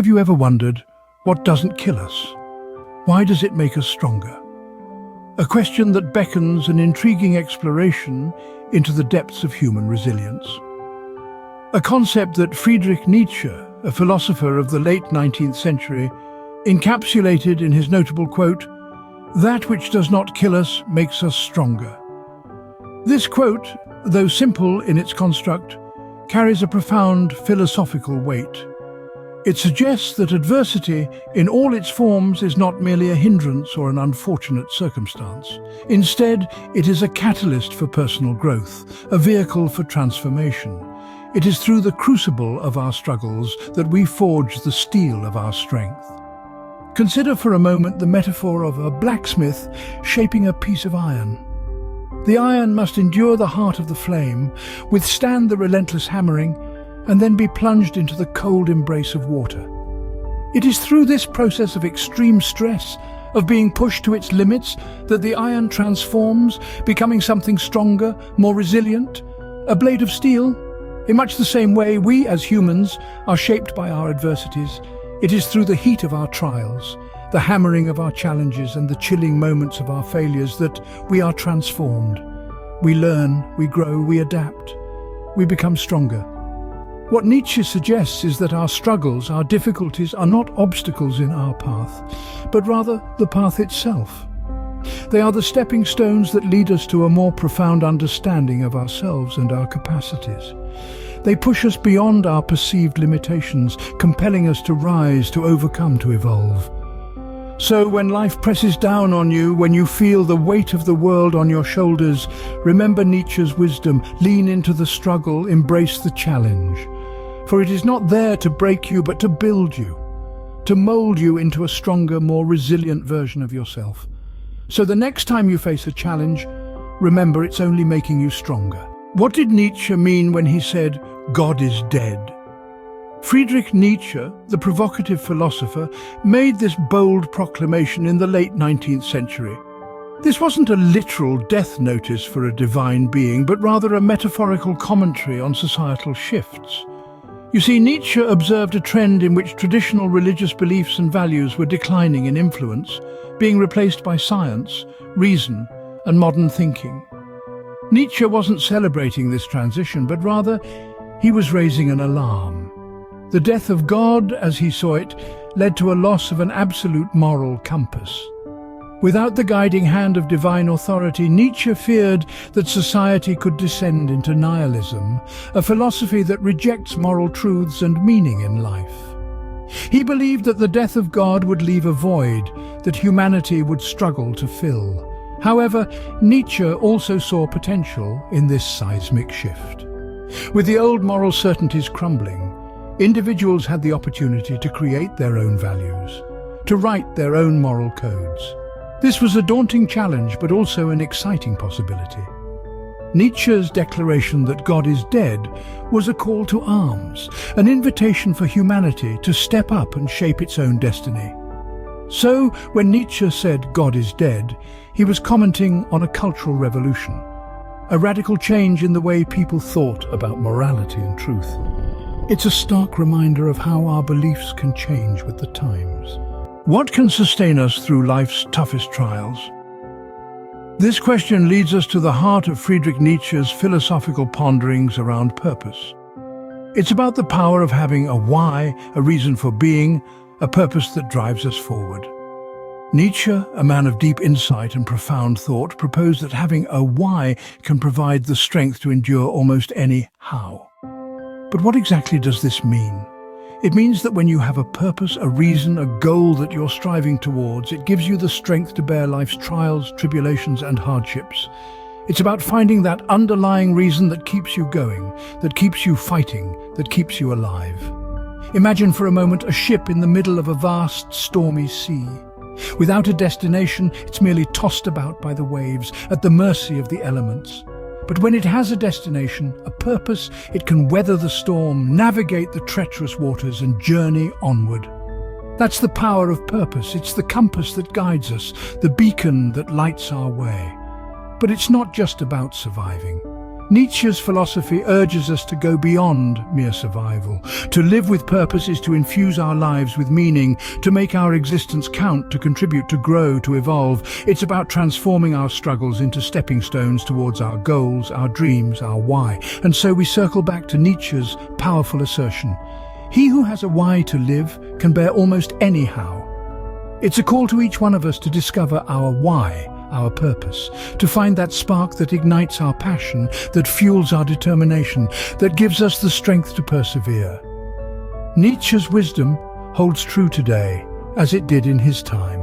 Have you ever wondered, what doesn't kill us? Why does it make us stronger? A question that beckons an intriguing exploration into the depths of human resilience. A concept that Friedrich Nietzsche, a philosopher of the late 19th century, encapsulated in his notable quote, "That which does not kill us makes us stronger." This quote, though simple in its construct, carries a profound philosophical weight. It suggests that adversity, in all its forms, is not merely a hindrance or an unfortunate circumstance. Instead, it is a catalyst for personal growth, a vehicle for transformation. It is through the crucible of our struggles that we forge the steel of our strength. Consider for a moment the metaphor of a blacksmith shaping a piece of iron. The iron must endure the heart of the flame, withstand the relentless hammering, and then be plunged into the cold embrace of water. It is through this process of extreme stress, of being pushed to its limits, that the iron transforms, becoming something stronger, more resilient, a blade of steel. In much the same way, we as humans are shaped by our adversities. It is through the heat of our trials, the hammering of our challenges and the chilling moments of our failures that we are transformed. We learn, we grow, we adapt, we become stronger. What Nietzsche suggests is that our struggles, our difficulties, are not obstacles in our path, but rather the path itself. They are the stepping stones that lead us to a more profound understanding of ourselves and our capacities. They push us beyond our perceived limitations, compelling us to rise, to overcome, to evolve. So when life presses down on you, when you feel the weight of the world on your shoulders, remember Nietzsche's wisdom. Lean into the struggle, embrace the challenge. For it is not there to break you, but to build you, to mold you into a stronger, more resilient version of yourself. So the next time you face a challenge, remember it's only making you stronger. What did Nietzsche mean when he said, "God is dead"? Friedrich Nietzsche, the provocative philosopher, made this bold proclamation in the late 19th century. This wasn't a literal death notice for a divine being, but rather a metaphorical commentary on societal shifts. You see, Nietzsche observed a trend in which traditional religious beliefs and values were declining in influence, being replaced by science, reason, and modern thinking. Nietzsche wasn't celebrating this transition, but rather he was raising an alarm. The death of God, as he saw it, led to a loss of an absolute moral compass. Without the guiding hand of divine authority, Nietzsche feared that society could descend into nihilism, a philosophy that rejects moral truths and meaning in life. He believed that the death of God would leave a void that humanity would struggle to fill. However, Nietzsche also saw potential in this seismic shift. With the old moral certainties crumbling, individuals had the opportunity to create their own values, to write their own moral codes. This was a daunting challenge, but also an exciting possibility. Nietzsche's declaration that God is dead was a call to arms, an invitation for humanity to step up and shape its own destiny. So, when Nietzsche said God is dead, he was commenting on a cultural revolution, a radical change in the way people thought about morality and truth. It's a stark reminder of how our beliefs can change with the times. What can sustain us through life's toughest trials? This question leads us to the heart of Friedrich Nietzsche's philosophical ponderings around purpose. It's about the power of having a why, a reason for being, a purpose that drives us forward. Nietzsche, a man of deep insight and profound thought, proposed that having a why can provide the strength to endure almost any how. But what exactly does this mean? It means that when you have a purpose, a reason, a goal that you're striving towards, it gives you the strength to bear life's trials, tribulations, and hardships. It's about finding that underlying reason that keeps you going, that keeps you fighting, that keeps you alive. Imagine for a moment a ship in the middle of a vast, stormy sea. Without a destination, it's merely tossed about by the waves, at the mercy of the elements. But when it has a destination, a purpose, it can weather the storm, navigate the treacherous waters, and journey onward. That's the power of purpose. It's the compass that guides us, the beacon that lights our way. But it's not just about surviving. Nietzsche's philosophy urges us to go beyond mere survival. To live with purpose is to infuse our lives with meaning, to make our existence count, to contribute, to grow, to evolve. It's about transforming our struggles into stepping stones towards our goals, our dreams, our why. And so we circle back to Nietzsche's powerful assertion: he who has a why to live can bear almost any how. It's a call to each one of us to discover our why, our purpose, to find that spark that ignites our passion, that fuels our determination, that gives us the strength to persevere. Nietzsche's wisdom holds true today, as it did in his time.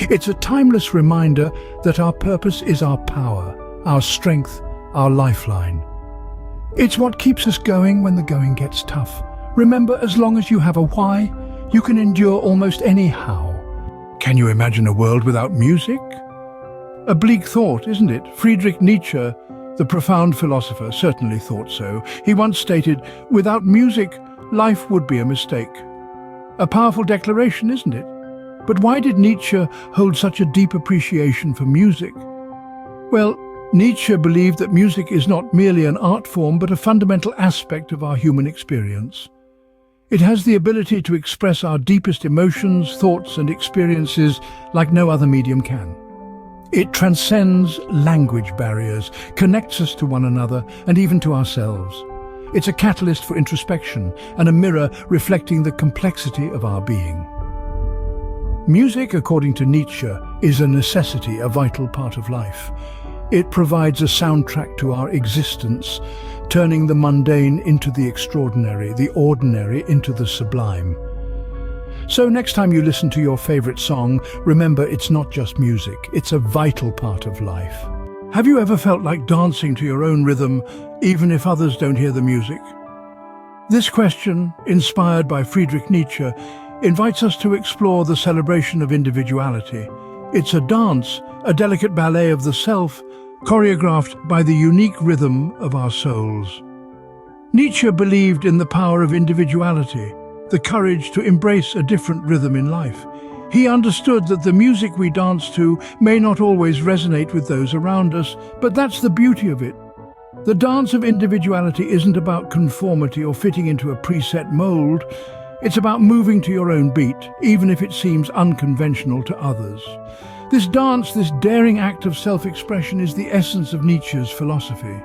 It's a timeless reminder that our purpose is our power, our strength, our lifeline. It's what keeps us going when the going gets tough. Remember, as long as you have a why, you can endure almost any how. Can you imagine a world without music? A bleak thought, isn't it? Friedrich Nietzsche, the profound philosopher, certainly thought so. He once stated, "Without music, life would be a mistake." A powerful declaration, isn't it? But why did Nietzsche hold such a deep appreciation for music? Well, Nietzsche believed that music is not merely an art form, but a fundamental aspect of our human experience. It has the ability to express our deepest emotions, thoughts, and experiences like no other medium can. It transcends language barriers, connects us to one another and even to ourselves. It's a catalyst for introspection and a mirror reflecting the complexity of our being. Music, according to Nietzsche, is a necessity, a vital part of life. It provides a soundtrack to our existence, turning the mundane into the extraordinary, the ordinary into the sublime. So next time you listen to your favorite song, remember it's not just music, it's a vital part of life. Have you ever felt like dancing to your own rhythm, even if others don't hear the music? This question, inspired by Friedrich Nietzsche, invites us to explore the celebration of individuality. It's a dance, a delicate ballet of the self, choreographed by the unique rhythm of our souls. Nietzsche believed in the power of individuality, the courage to embrace a different rhythm in life. He understood that the music we dance to may not always resonate with those around us, but that's the beauty of it. The dance of individuality isn't about conformity or fitting into a preset mold. It's about moving to your own beat, even if it seems unconventional to others. This dance, this daring act of self-expression, is the essence of Nietzsche's philosophy.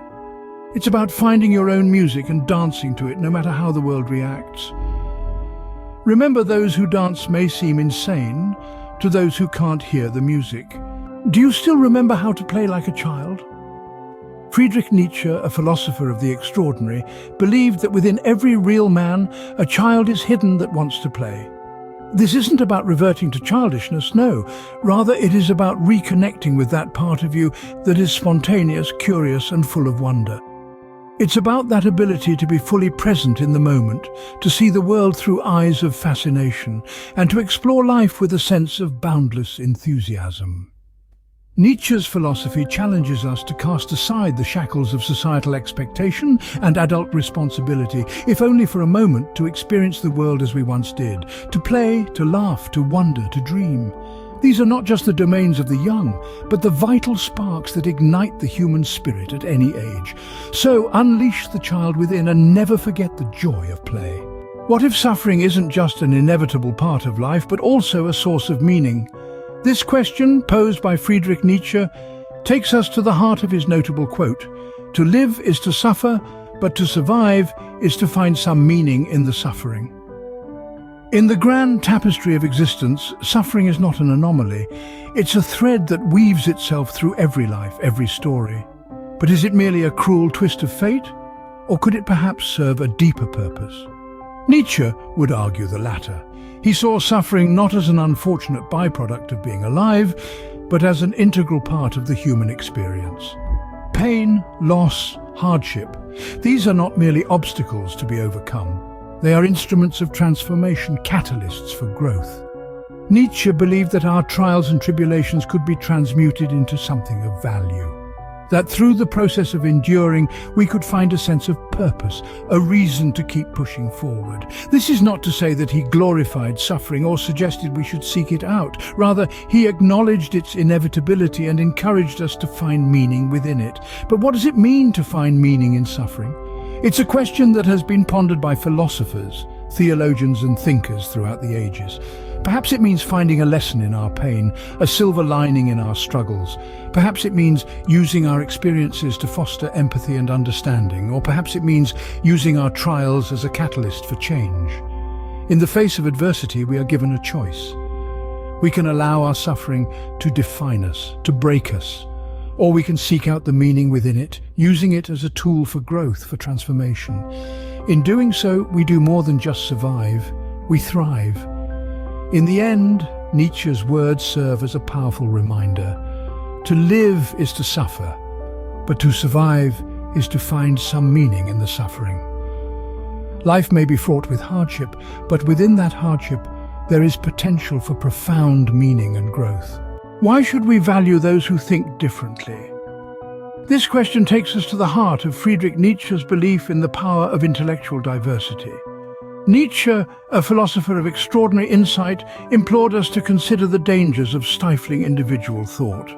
It's about finding your own music and dancing to it, no matter how the world reacts. Remember, those who dance may seem insane to those who can't hear the music. Do you still remember how to play like a child? Friedrich Nietzsche, a philosopher of the extraordinary, believed that within every real man, a child is hidden that wants to play. This isn't about reverting to childishness, no. Rather, it is about reconnecting with that part of you that is spontaneous, curious, and full of wonder. It's about that ability to be fully present in the moment, to see the world through eyes of fascination, and to explore life with a sense of boundless enthusiasm. Nietzsche's philosophy challenges us to cast aside the shackles of societal expectation and adult responsibility, if only for a moment, to experience the world as we once did, to play, to laugh, to wonder, to dream. These are not just the domains of the young, but the vital sparks that ignite the human spirit at any age. So unleash the child within and never forget the joy of play. What if suffering isn't just an inevitable part of life, but also a source of meaning? This question, posed by Friedrich Nietzsche, takes us to the heart of his notable quote: "To live is to suffer, but to survive is to find some meaning in the suffering." In the grand tapestry of existence, suffering is not an anomaly. It's a thread that weaves itself through every life, every story. But is it merely a cruel twist of fate? Or could it perhaps serve a deeper purpose? Nietzsche would argue the latter. He saw suffering not as an unfortunate byproduct of being alive, but as an integral part of the human experience. Pain, loss, hardship, these are not merely obstacles to be overcome. They are instruments of transformation, catalysts for growth. Nietzsche believed that our trials and tribulations could be transmuted into something of value. that through the process of enduring, we could find a sense of purpose, a reason to keep pushing forward. This is not to say that he glorified suffering or suggested we should seek it out. Rather, he acknowledged its inevitability and encouraged us to find meaning within it. But what does it mean to find meaning in suffering? It's a question that has been pondered by philosophers, theologians and thinkers throughout the ages. Perhaps it means finding a lesson in our pain, a silver lining in our struggles. Perhaps it means using our experiences to foster empathy and understanding, or perhaps it means using our trials as a catalyst for change. In the face of adversity, we are given a choice. We can allow our suffering to define us, to break us, or we can seek out the meaning within it, using it as a tool for growth, for transformation. In doing so, we do more than just survive, we thrive. In the end, Nietzsche's words serve as a powerful reminder. To live is to suffer, but to survive is to find some meaning in the suffering. Life may be fraught with hardship, but within that hardship, there is potential for profound meaning and growth. Why should we value those who think differently? This question takes us to the heart of Friedrich Nietzsche's belief in the power of intellectual diversity. Nietzsche, a philosopher of extraordinary insight, implored us to consider the dangers of stifling individual thought.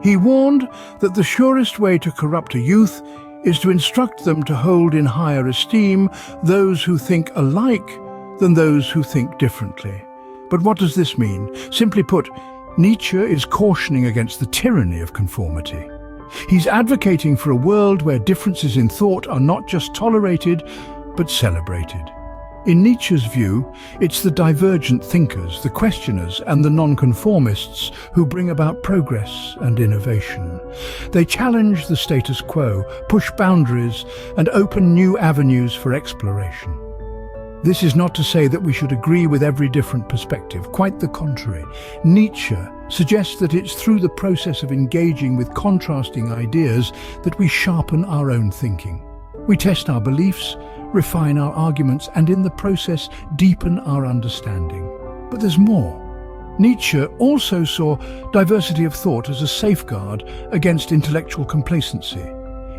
He warned that the surest way to corrupt a youth is to instruct them to hold in higher esteem those who think alike than those who think differently. But what does this mean? Simply put, Nietzsche is cautioning against the tyranny of conformity. He's advocating for a world where differences in thought are not just tolerated, but celebrated. In Nietzsche's view, it's the divergent thinkers, the questioners and the nonconformists who bring about progress and innovation. They challenge the status quo, push boundaries and open new avenues for exploration. This is not to say that we should agree with every different perspective, quite the contrary. Nietzsche suggests that it's through the process of engaging with contrasting ideas that we sharpen our own thinking. We test our beliefs, refine our arguments, and in the process deepen our understanding. But there's more. Nietzsche also saw diversity of thought as a safeguard against intellectual complacency.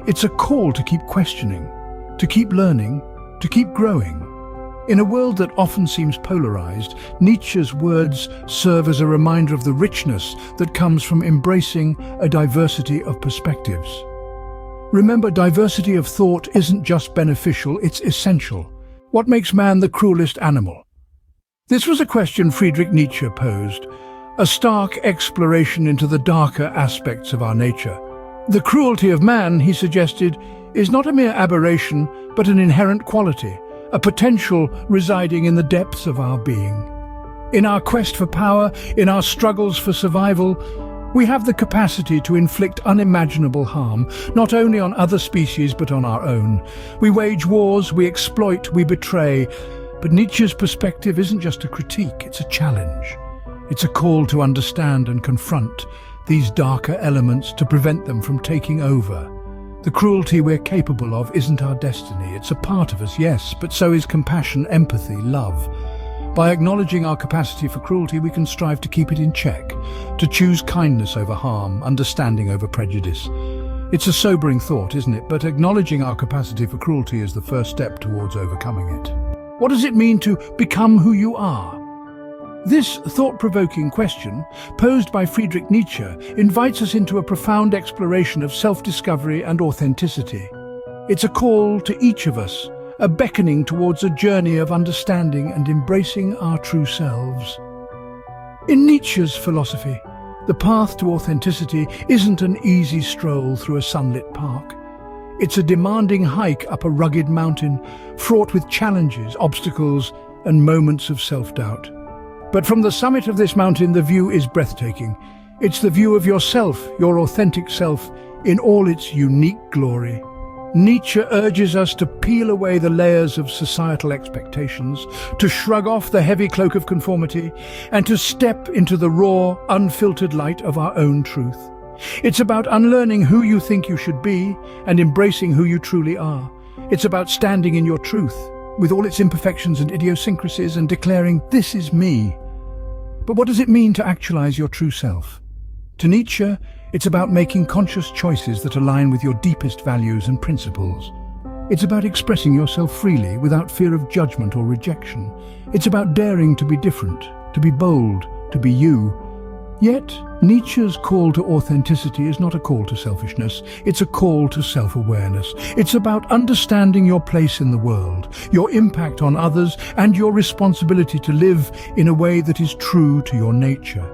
It's a call to keep questioning, to keep learning, to keep growing. In a world that often seems polarized, Nietzsche's words serve as a reminder of the richness that comes from embracing a diversity of perspectives. Remember, diversity of thought isn't just beneficial, it's essential. What makes man the cruelest animal? This was a question Friedrich Nietzsche posed, a stark exploration into the darker aspects of our nature. The cruelty of man, he suggested, is not a mere aberration, but an inherent quality, a potential residing in the depths of our being. In our quest for power, in our struggles for survival, we have the capacity to inflict unimaginable harm, not only on other species but on our own. We wage wars, we exploit, we betray. But Nietzsche's perspective isn't just a critique, it's a challenge. It's a call to understand and confront these darker elements to prevent them from taking over. The cruelty we're capable of isn't our destiny. It's a part of us, yes, but so is compassion, empathy, love. By acknowledging our capacity for cruelty, we can strive to keep it in check, to choose kindness over harm, understanding over prejudice. It's a sobering thought, isn't it? But acknowledging our capacity for cruelty is the first step towards overcoming it. What does it mean to become who you are? This thought-provoking question, posed by Friedrich Nietzsche, invites us into a profound exploration of self-discovery and authenticity. It's a call to each of us, a beckoning towards a journey of understanding and embracing our true selves. In Nietzsche's philosophy, the path to authenticity isn't an easy stroll through a sunlit park. It's a demanding hike up a rugged mountain, fraught with challenges, obstacles, and moments of self-doubt. But from the summit of this mountain, the view is breathtaking. It's the view of yourself, your authentic self, in all its unique glory. Nietzsche urges us to peel away the layers of societal expectations, to shrug off the heavy cloak of conformity, and to step into the raw, unfiltered light of our own truth. It's about unlearning who you think you should be and embracing who you truly are. It's about standing in your truth, with all its imperfections and idiosyncrasies, and declaring, "This is me." But what does it mean to actualize your true self? To Nietzsche, It's about making conscious choices that align with your deepest values and principles. It's about expressing yourself freely without fear of judgment or rejection. It's about daring to be different, to be bold, to be you. Yet, Nietzsche's call to authenticity is not a call to selfishness, it's a call to self-awareness. It's about understanding your place in the world, your impact on others, and your responsibility to live in a way that is true to your nature.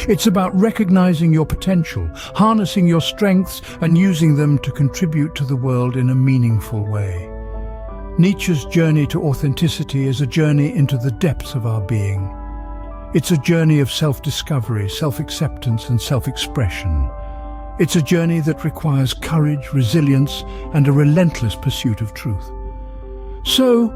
It's about recognizing your potential, harnessing your strengths, and using them to contribute to the world in a meaningful way. Nietzsche's journey to authenticity is a journey into the depths of our being. It's a journey of self-discovery, self-acceptance, and self-expression. It's a journey that requires courage, resilience, and a relentless pursuit of truth. So,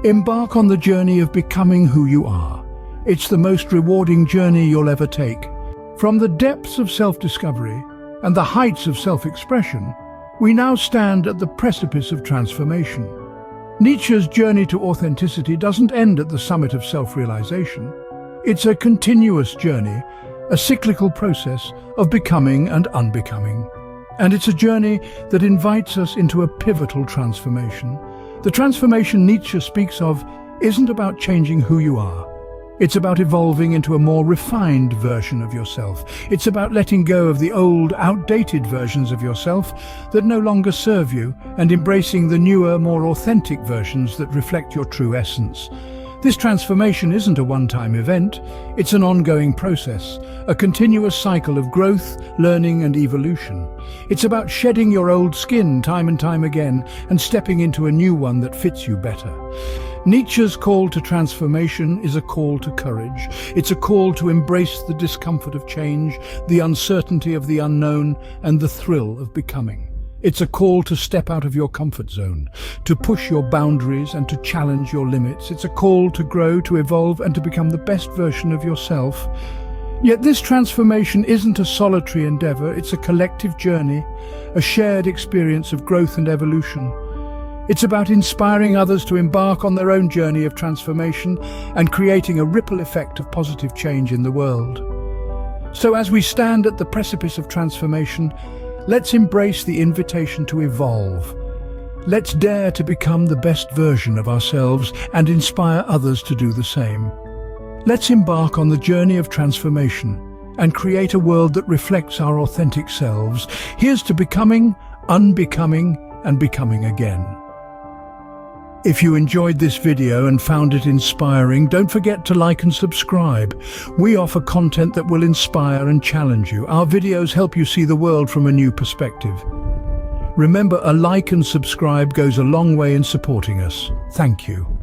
embark on the journey of becoming who you are. It's the most rewarding journey you'll ever take. From the depths of self-discovery and the heights of self-expression, we now stand at the precipice of transformation. Nietzsche's journey to authenticity doesn't end at the summit of self-realization. It's a continuous journey, a cyclical process of becoming and unbecoming. And it's a journey that invites us into a pivotal transformation. The transformation Nietzsche speaks of isn't about changing who you are. It's about evolving into a more refined version of yourself. It's about letting go of the old, outdated versions of yourself that no longer serve you and embracing the newer, more authentic versions that reflect your true essence. This transformation isn't a one-time event, it's an ongoing process, a continuous cycle of growth, learning and evolution. It's about shedding your old skin time and time again and stepping into a new one that fits you better. Nietzsche's call to transformation is a call to courage. It's a call to embrace the discomfort of change, the uncertainty of the unknown, and the thrill of becoming. It's a call to step out of your comfort zone, to push your boundaries and to challenge your limits. It's a call to grow, to evolve, and to become the best version of yourself. Yet this transformation isn't a solitary endeavor, it's a collective journey, a shared experience of growth and evolution. It's about inspiring others to embark on their own journey of transformation and creating a ripple effect of positive change in the world. So as we stand at the precipice of transformation, let's embrace the invitation to evolve. Let's dare to become the best version of ourselves and inspire others to do the same. Let's embark on the journey of transformation and create a world that reflects our authentic selves. Here's to becoming, unbecoming, and becoming again. If you enjoyed this video and found it inspiring, don't forget to like and subscribe. We offer content that will inspire and challenge you. Our videos help you see the world from a new perspective. Remember, a like and subscribe goes a long way in supporting us. Thank you.